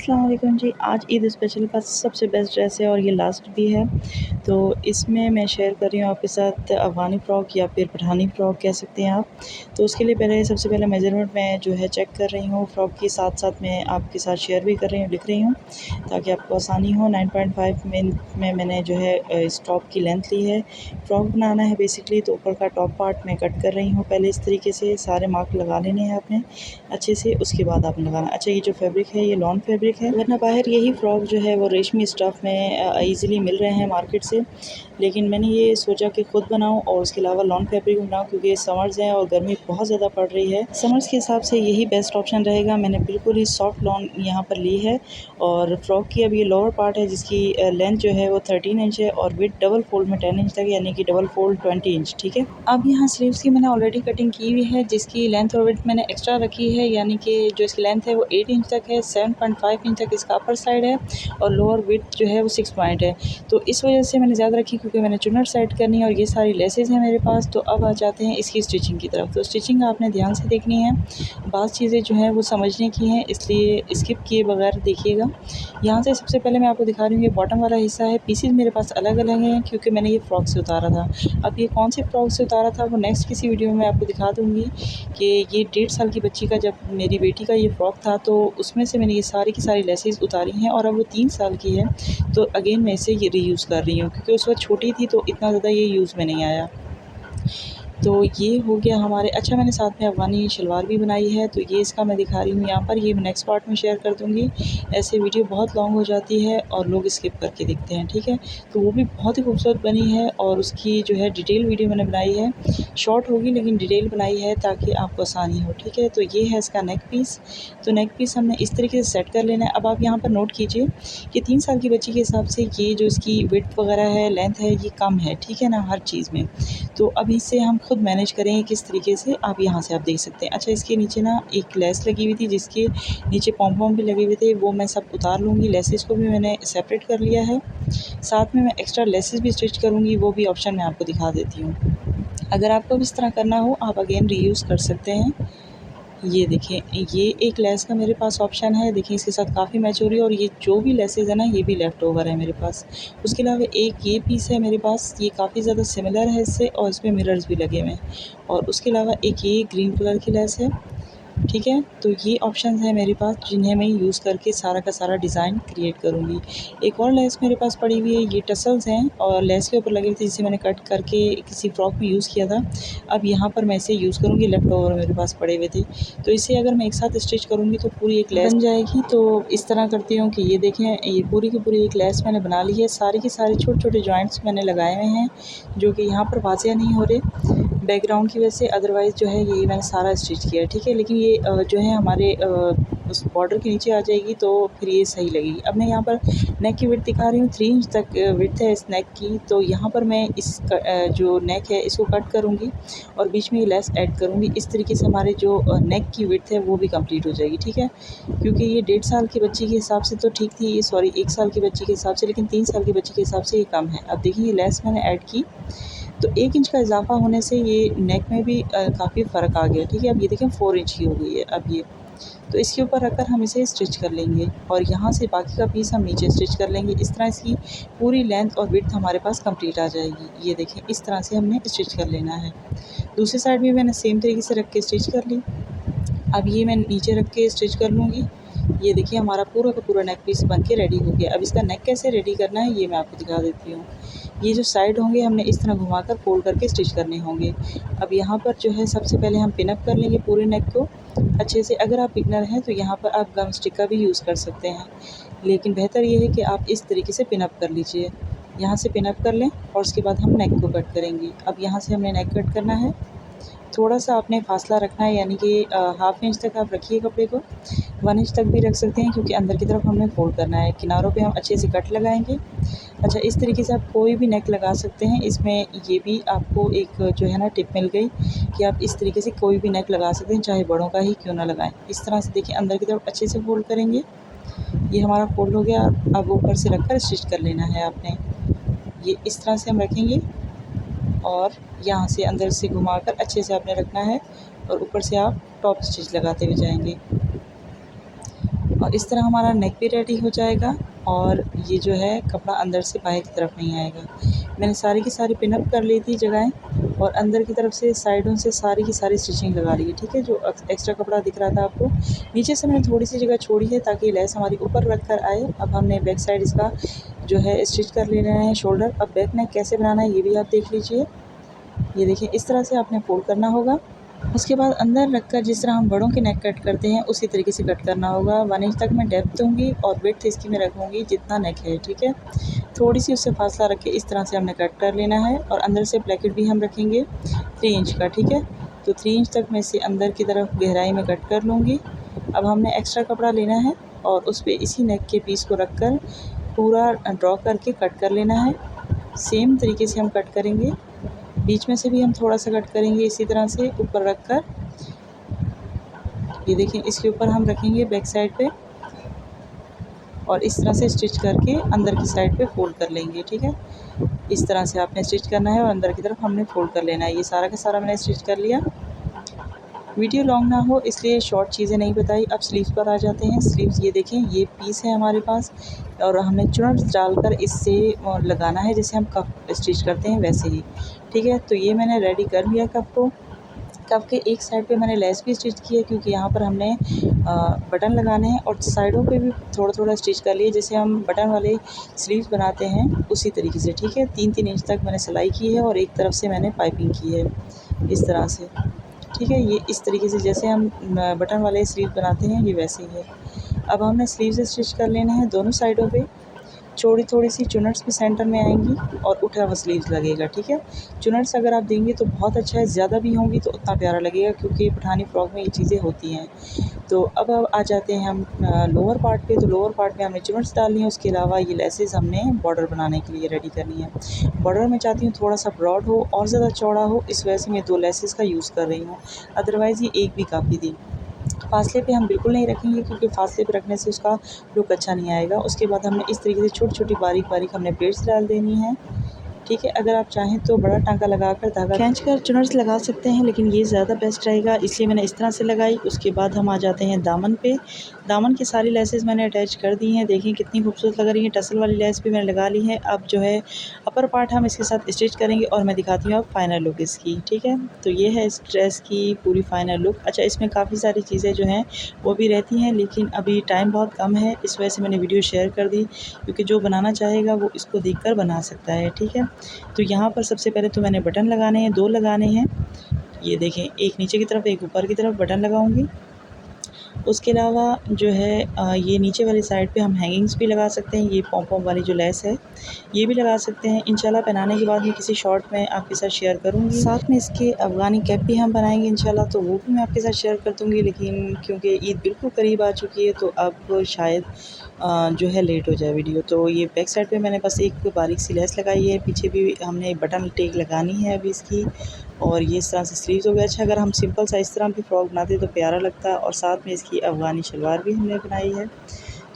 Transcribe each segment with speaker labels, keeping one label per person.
Speaker 1: अस्सलाम वालेकुम जी। आज ईद स्पेशल का सबसे बेस्ट ड्रेस है और ये लास्ट भी है। तो इसमें मैं शेयर कर रही हूँ आपके साथ अफ़गानी फ़्रॉक या फिर पठानी फ़्रॉक कह सकते हैं आप। तो उसके लिए सबसे पहले मेज़रमेंट मैं जो है चेक कर रही हूँ फ़्रॉक की, साथ-साथ मैं आपके साथ शेयर भी कर रही हूँ, लिख रही हूँ ताकि आपको आसानी हो। 9.5 में मैंने जो है इस टॉप की लेंथ ली है। फ़्रॉक बनाना है बेसिकली, तो ऊपर का टॉप पार्ट मैं कट कर रही हूँ। पहले इस तरीके से सारे मार्क लगा लेने हैं आपने अच्छे से, उसके बाद आपने लगाना। अच्छा, ये जो फैब्रिक है ये लॉन फैब्रिक है, वरना बाहर यही फ़्रॉक जो है वो रेशमी स्टफ़ में ईज़िली मिल रहे हैं मार्केट से। लेकिन मैंने ये सोचा कि ख़ुद बनाऊँ और उसके अलावा लॉन फैब्रिक बनाऊँ, क्योंकि समर्स हैं और गर्मी बहुत ज़्यादा पड़ रही है। समर्स के हिसाब से यही बेस्ट ऑप्शन रहेगा। मैंने बिल्कुल ही सॉफ्ट लॉन यहाँ पर ली है और फ़्रॉक की अब ये लोअर पार्ट है जिसकी लेंथ जो है वो 13 इंच है और विड्थ डबल फ़ोल्ड में 10 इंच तक, यानी कि डबल फ़ोल्ड 20 इंच, ठीक है। अब यहाँ स्लीव्स की मैंने ऑलरेडी कटिंग की हुई है, जिसकी लेंथ और विड्थ मैंने एक्स्ट्रा रखी है, यानी कि जो इसकी लेंथ है वो 8 इंच तक है, 7.5 इंच तक इसका अपर साइड है और लोअर विड्थ जो है वो 6 पॉइंट है। तो इस वजह से मैंने ज़्यादा रखी, क्योंकि मैंने चुन्नट सेट करनी है और ये सारी लेसेस हैं मेरे पास। तो अब आ जाते हैं इसकी स्टिचिंग की तरफ। तो स्टिचिंग आपने ध्यान से देखनी है, बाज़ चीज़ें जो हैं वो समझने की हैं, इसलिए स्किप किए बगैर देखिएगा। यहाँ से सबसे पहले मैं आपको दिखा रही हूँ, ये बॉटम वाला हिस्सा है। पीसेस मेरे पास अलग-अलग हैं, क्योंकि मैंने ये फ़्रॉक से उतारा था। अब ये कौन सी फ़्रॉक से उतारा था वो नेक्स्ट किसी वीडियो में मैं आपको दिखा दूँगी, कि ये 1.5 साल की बच्ची का, जब मेरी बेटी का ये फ़्रॉक था, तो उसमें से मैंने ये सारी की सारी लेसेस उतारी हैं और अब वो 3 साल की है। तो अगेन मैं इसे ये रीयूज़ कर रही हूँ, क्योंकि उस वक़्त छोटी थी तो इतना ज़्यादा ये यूज़ में नहीं आया। तो ये हो गया हमारे। अच्छा, मैंने साथ में अफ़गानी शलवार भी बनाई है, तो ये इसका मैं दिखा रही हूँ यहाँ पर। ये मैं नेक्स्ट पार्ट में शेयर कर दूँगी। ऐसे वीडियो बहुत लॉन्ग हो जाती है और लोग स्किप करके देखते हैं, ठीक है। तो वो भी बहुत ही खूबसूरत बनी है और उसकी जो है डिटेल वीडियो मैंने बनाई है। शॉर्ट होगी लेकिन डिटेल बनाई है ताकि आपको आसानी हो, ठीक है। तो ये है इसका नेक पीस। तो नेक पीस हमने इस तरीके से सेट कर लेना है। अब आप यहाँ पर नोट कीजिए कि 3 साल की बच्ची के हिसाब से ये जो इसकी विड्थ वगैरह है, लेंथ है, ये कम है, ठीक है ना, हर चीज़ में। तो अब इसे हम खुद मैनेज करेंगे किस तरीके से, आप यहाँ से आप देख सकते हैं। अच्छा, इसके नीचे ना एक लेस लगी हुई थी, जिसके नीचे पॉम-पॉम भी लगे हुए थे, वो मैं सब उतार लूँगी। लेसेस को भी मैंने सेपरेट कर लिया है। साथ में मैं एक्स्ट्रा लेसेस भी स्टिच करूँगी, वो भी ऑप्शन मैं आपको दिखा देती हूँ। अगर आपको भी इस तरह करना हो, आप अगेन रीयूज़ कर सकते हैं। ये देखिए, ये एक लेस का मेरे पास ऑप्शन है, देखिए इसके साथ काफ़ी मैच हो रही है और ये जो भी लेसेस है ना, ये भी लेफ़्ट ओवर है मेरे पास। उसके अलावा एक ये पीस है मेरे पास, ये काफ़ी ज़्यादा सिमिलर है इससे और इसमें मिरर्स भी लगे हुए हैं। और उसके अलावा एक ये ग्रीन कलर की लेस है, ठीक है। तो ये ऑप्शंस हैं मेरे पास, जिन्हें मैं यूज़ करके सारा का सारा डिज़ाइन क्रिएट करूँगी। एक और लेस मेरे पास पड़ी हुई है, ये टसल्स हैं और लेस के ऊपर लगे हुए थे, जिसे मैंने कट करके किसी फ्रॉक में यूज़ किया था। अब यहाँ पर मैं इसे यूज़ करूँगी, लेफ़्ट ओवर मेरे पास पड़े हुए थे। तो इसे अगर मैं एक साथ स्टिच करूँगी तो पूरी एक लेस बन जाएगी। तो इस तरह करती हूँ कि ये देखें, ये पूरी की पूरी एक लेस मैंने बना ली है। सारे के सारे छोटे-छोटे जॉइंट्स मैंने लगाए हुए हैं, जो कि यहाँ पर वाज़िया नहीं हो रहे बैकग्राउंड की वजह से, अदरवाइज़ जो है यही मैंने सारा स्टिच किया है, ठीक है। लेकिन ये जो है हमारे उस बॉर्डर के नीचे आ जाएगी, तो फिर ये सही लगेगी। अब मैं यहाँ पर नेक की विड्थ दिखा रही हूँ, 3 इंच तक विड्थ है इस नेक की। तो यहाँ पर मैं जो नेक है इसको कट करूँगी और बीच में ये लेस ऐड करूँगी। इस तरीके से हमारे जो नेक की विड्थ है वो भी कंप्लीट हो जाएगी, ठीक है। क्योंकि ये 1.5 साल की बच्ची के हिसाब से तो ठीक थी, सॉरी 1 साल की बच्ची के हिसाब से, लेकिन 3 साल की बच्ची के हिसाब से ये कम है। अब देखिए, ये लेस मैंने ऐड की, तो 1 इंच का इज़ाफ़ा होने से ये नेक में भी काफ़ी फ़र्क आ गया, ठीक है। अब ये देखें 4 इंच की हो गई है अब ये। तो इसके ऊपर रखकर हम इसे स्टिच कर लेंगे और यहाँ से बाकी का पीस हम नीचे स्टिच कर लेंगे। इस तरह इसकी पूरी लेंथ और विड्थ हमारे पास कंप्लीट आ जाएगी। ये देखें, इस तरह से हमने स्टिच कर लेना है। दूसरी साइड भी मैंने सेम तरीके से रख के स्टिच कर ली। अब ये मैं नीचे रख के स्टिच कर लूँगी। ये देखिए, हमारा पूरा का पूरा नेक पीस बन के रेडी हो गया। अब इसका नेक कैसे रेडी करना है ये मैं आपको दिखा देती हूँ। ये जो साइड होंगे हमने इस तरह घुमाकर फ़ोल्ड करके स्टिच करने होंगे। अब यहाँ पर जो है सबसे पहले हम पिन अप कर लेंगे पूरे नेक को अच्छे से। अगर आप बिगिनर हैं तो यहाँ पर आप गम स्टिक का भी यूज़ कर सकते हैं, लेकिन बेहतर ये है कि आप इस तरीके से पिन अप कर लीजिए। यहाँ से पिन अप कर लें और उसके बाद हम नेक को कट करेंगे। अब यहाँ से हमने नेक कट करना है। थोड़ा-सा आपने फ़ासला रखना है, यानी कि हाफ़ इंच तक आप रखिए कपड़े को, 1 इंच तक भी रख सकते हैं, क्योंकि अंदर की तरफ हमने फ़ोल्ड करना है। किनारों पे हम अच्छे से कट लगाएँगे। अच्छा, इस तरीके से आप कोई भी नेक लगा सकते हैं। इसमें ये भी आपको एक जो है ना टिप मिल गई, कि आप इस तरीके से कोई भी नेक लगा सकते हैं, चाहे बड़ों का ही क्यों ना लगाएँ। इस तरह से देखिए, अंदर की तरफ अच्छे से फ़ोल्ड करेंगे। ये हमारा फ़ोल्ड हो गया। अब ऊपर से रखकर स्टिच कर लेना है आपने। ये इस तरह से हम रखेंगे और यहाँ से अंदर से घुमाकर अच्छे से आपने रखना है और ऊपर से आप टॉप स्टिच लगाते हुए जाएंगे। और इस तरह हमारा नेक भी रेडी हो जाएगा और ये जो है कपड़ा अंदर से बाहर की तरफ नहीं आएगा। मैंने सारी की सारी पिनअप कर ली थी जगहें और अंदर की तरफ से साइडों से सारी की सारी स्टिचिंग लगा ली है। ठीक है, जो एक्स्ट्रा कपड़ा दिख रहा था आपको, नीचे से मैंने थोड़ी सी जगह छोड़ी है ताकि लेस हमारी ऊपर रख कर आए। अब हमने बैक साइड इसका जो है स्टिच कर लेना है शोल्डर। अब बैक नेक कैसे बनाना है ये भी आप देख लीजिए। ये देखिए इस तरह से आपने फोल्ड करना होगा। उसके बाद अंदर रखकर जिस तरह हम बड़ों के नेक कट करते हैं उसी तरीके से कट करना होगा। 1 इंच तक मैं डेप्थ दूँगी और विड्थ इसकी मैं रखूँगी जितना नेक है। ठीक है, थोड़ी सी उससे फासला रख के इस तरह से हमने कट कर लेना है और अंदर से ब्रैकेट भी हम रखेंगे 3 इंच का। ठीक है, तो 3 इंच तक मैं इसे अंदर की तरफ गहराई में कट कर लूँगी। अब हमने एक्स्ट्रा कपड़ा लेना है और उस पर इसी नेक के पीस को रख कर पूरा ड्रॉ करके कट कर लेना है। सेम तरीके से हम कट करेंगे, बीच में से भी हम थोड़ा सा कट करेंगे इसी तरह से ऊपर रख कर। ये देखें इसके ऊपर हम रखेंगे बैक साइड पे और इस तरह से स्टिच करके अंदर की साइड पे फोल्ड कर लेंगे। ठीक है, इस तरह से आपने स्टिच करना है और अंदर की तरफ हमने फोल्ड कर लेना है। ये सारा का सारा मैंने स्टिच कर लिया। वीडियो लॉन्ग ना हो इसलिए शॉर्ट चीज़ें नहीं बताई। अब स्लीव्स पर आ जाते हैं। स्लीव्स ये देखें ये पीस है हमारे पास और हमने चुनट डालकर इससे लगाना है जैसे हम कप स्टिच करते हैं वैसे ही। ठीक है, तो ये मैंने रेडी कर लिया कप को। कप के एक साइड पे मैंने लेस भी स्टिच की है क्योंकि यहाँ पर हमने बटन लगाने हैं और साइडों पे भी थोड़ा थोड़ा स्टिच कर लिए जैसे हम बटन वाले स्लीव्स बनाते हैं उसी तरीके से। ठीक है, 3-3 इंच तक मैंने सिलाई की है और एक तरफ से मैंने पाइपिंग की है इस तरह से। ठीक है, ये इस तरीके से जैसे हम बटन वाले स्लीव बनाते हैं ये वैसे ही है। अब हमने स्लीव से स्टिच कर लेना है दोनों साइडों पे। थोड़ी थोड़ी सी चुनट्स भी सेंटर में आएंगी और उठा हुआ स्लीव्स लगेगा। ठीक है, चुनट्स अगर आप देंगे तो बहुत अच्छा है, ज़्यादा भी होंगी तो उतना प्यारा लगेगा क्योंकि पठानी फ्रॉक में ये चीज़ें होती हैं। तो अब आ जाते हैं हम लोअर पार्ट पे। तो लोअर पार्ट में हमने चुनट्स डालनी है, उसके अलावा ये लेसेस हमने बॉर्डर बनाने के लिए रेडी करनी है। बॉर्डर मैं चाहती हूँ थोड़ा सा ब्रॉड हो और ज़्यादा चौड़ा हो, इस वजह से मैं 2 लेसेस का यूज़ कर रही हूँ, अदरवाइज़ ये एक भी काफ़ी थी। फासले पे हम बिल्कुल नहीं रखेंगे क्योंकि फासले पे रखने से उसका लुक अच्छा नहीं आएगा। उसके बाद हमने इस तरीके से छोटी-छोटी बारीक-बारीक हमने प्लेट्स डाल देनी है। ठीक है, अगर आप चाहें तो बड़ा टाँका लगाकर धागा खींचकर चुनट्स लगा सकते हैं लेकिन ये ज़्यादा बेस्ट रहेगा, इसलिए मैंने इस तरह से लगाई। उसके बाद हम आ जाते हैं दामन पे। दामन की सारी लेसेस मैंने अटैच कर दी हैं, देखिए कितनी खूबसूरत लग रही है। टसल वाली लेस भी मैंने लगा ली है। अब जो है अपर पार्ट हम इसके साथ स्टिच करेंगे और मैं दिखाती हूँ अब फाइनल लुक इसकी। ठीक है, तो ये है इस ड्रेस की पूरी फाइनल लुक। अच्छा, इसमें काफ़ी सारी चीज़ें जो हैं वो भी रहती हैं लेकिन अभी टाइम बहुत कम है, इस वजह से मैंने वीडियो शेयर कर दी क्योंकि जो बनाना चाहेगा वो इसको देखकर बना सकता है। ठीक है, तो यहाँ पर सबसे पहले तो मैंने बटन लगाने हैं, 2 लगाने हैं। ये देखें एक नीचे की तरफ एक ऊपर की तरफ बटन लगाऊंगी। उसके अलावा जो है ये नीचे वाली साइड पे हम हैंगिंग्स भी लगा सकते हैं। ये पॉम-पॉम वाली जो लेस है ये भी लगा सकते हैं। इंशाल्लाह पहनाने के बाद मैं किसी शॉर्ट में आपके साथ शेयर करूँगी। साथ में इसके अफ़गानी कैप भी हम बनाएंगे इंशाल्लाह, तो वो भी मैं आपके साथ शेयर कर दूँगी। लेकिन क्योंकि ईद बिल्कुल करीब आ चुकी है तो अब शायद जो है लेट हो जाए वीडियो। तो ये बैक साइड पे मैंने बस एक बारीक सी लेस लगाई है, पीछे भी हमने बटन टेक लगानी है अभी इसकी। और ये इस तरह से स्लीव्स हो गया। अच्छा, अगर हम सिंपल सा इस तरह भी फ्रॉक बनाते तो प्यारा लगता, और साथ में इसकी अफ़गानी शलवार भी हमने बनाई है।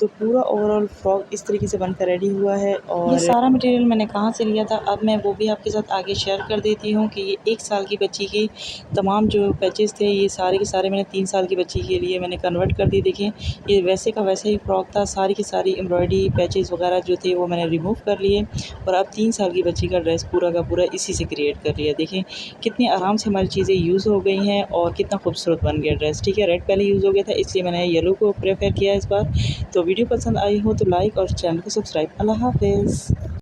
Speaker 1: तो पूरा ओवरऑल फ्रॉक इस तरीके से बनकर रेडी हुआ है। और ये सारा मटेरियल मैंने कहाँ से लिया था अब मैं वो भी आपके साथ आगे शेयर कर देती हूँ कि ये 1 साल की बच्ची की तमाम जो पैचेस थे ये सारे के सारे मैंने 3 साल की बच्ची के लिए मैंने कन्वर्ट कर दिए। देखें ये वैसे का वैसे ही फ्रॉक था, सारी की सारी एम्ब्रॉयडरी पैचेस वगैरह जो थे वो मैंने रिमूव कर लिए और अब 3 साल की बच्ची का ड्रेस पूरा का पूरा इसी से क्रिएट कर लिया। देखें कितनी आराम से हमारी चीज़ें यूज़ हो गई हैं और कितना खूबसूरत बन गया ड्रेस। ठीक है, रेड पहले यूज़ हो गया था इसलिए मैंने येलो को प्रेफर किया इस बार। तो वीडियो पसंद आई हो तो लाइक और चैनल को सब्सक्राइब। अल्लाह हाफ़िज़।